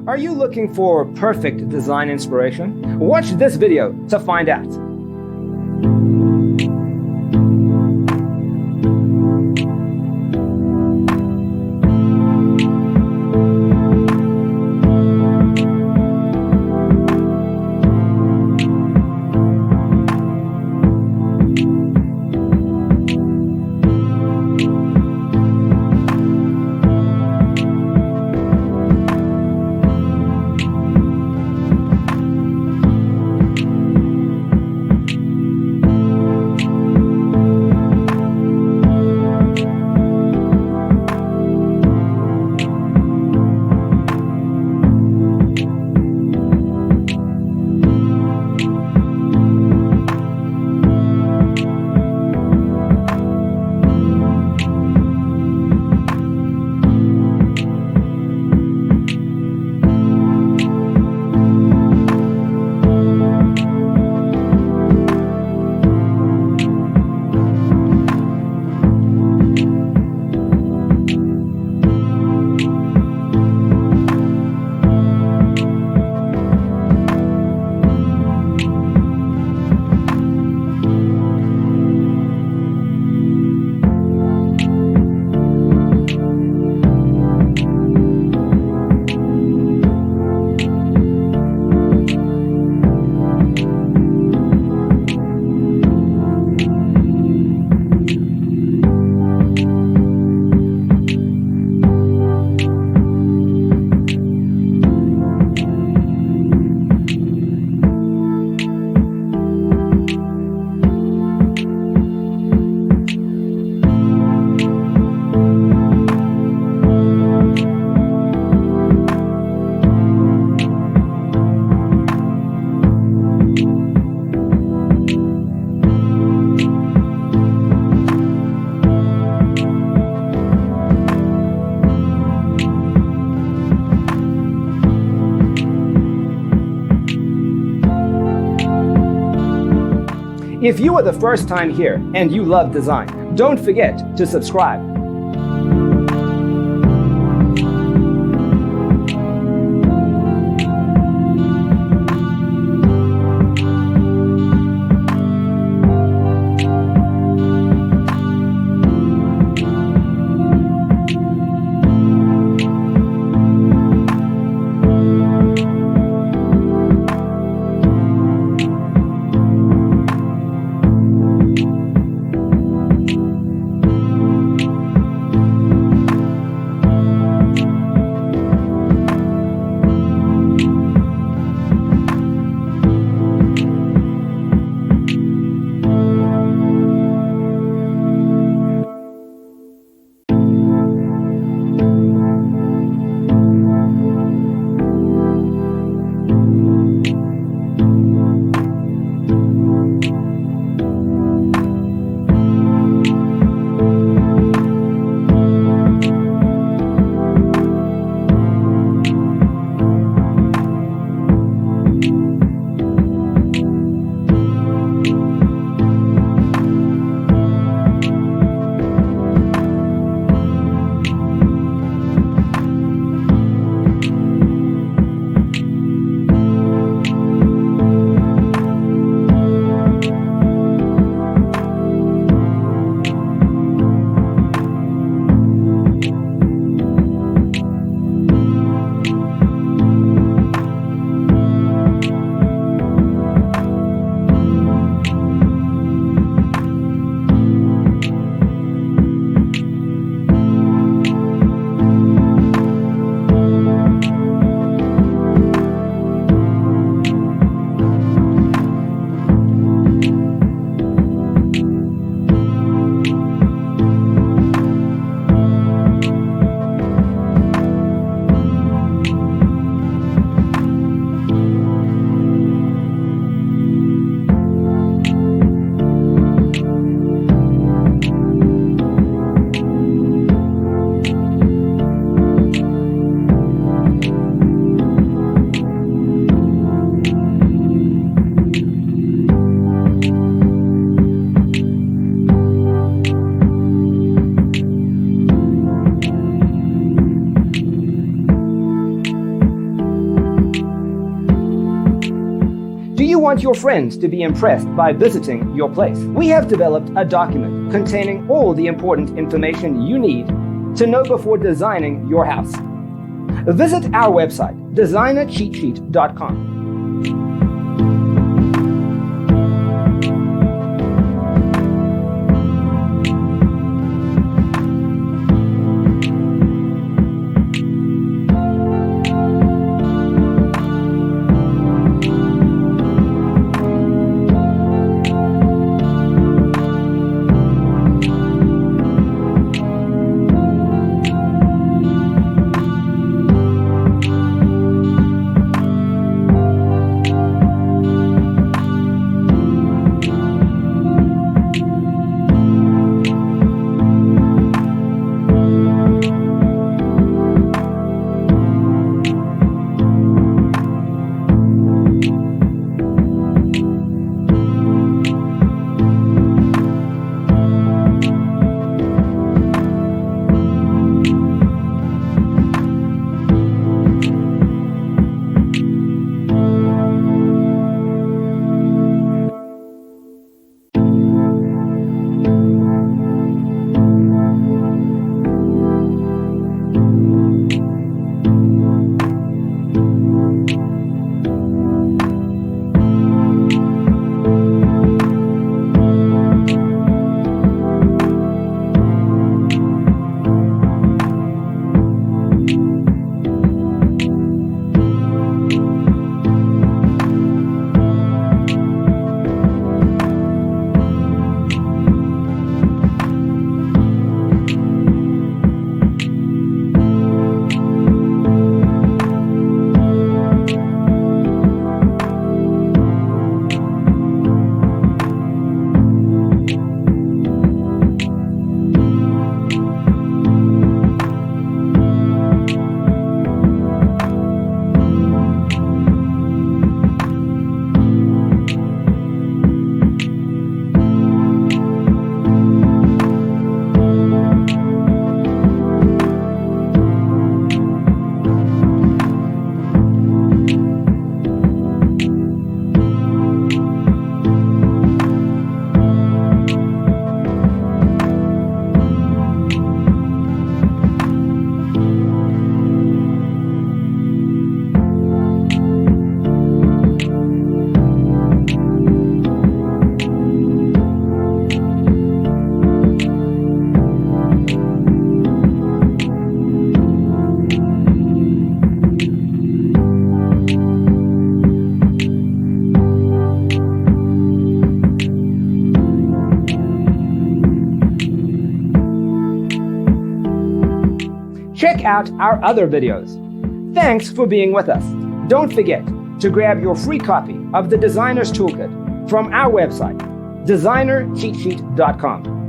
Are you looking for perfect design inspiration? Watch this video to find out. If you are the first time here and you love design, don't forget to subscribe. Do you want your friends to be impressed by visiting your place? We have developed a document containing all the important information you need to know before designing your house. Visit our website, designercheatsheet.com. Check out our other videos. Thanks for being with us. Don't forget to grab your free copy of the Designer's Toolkit from our website, designercheatsheet.com.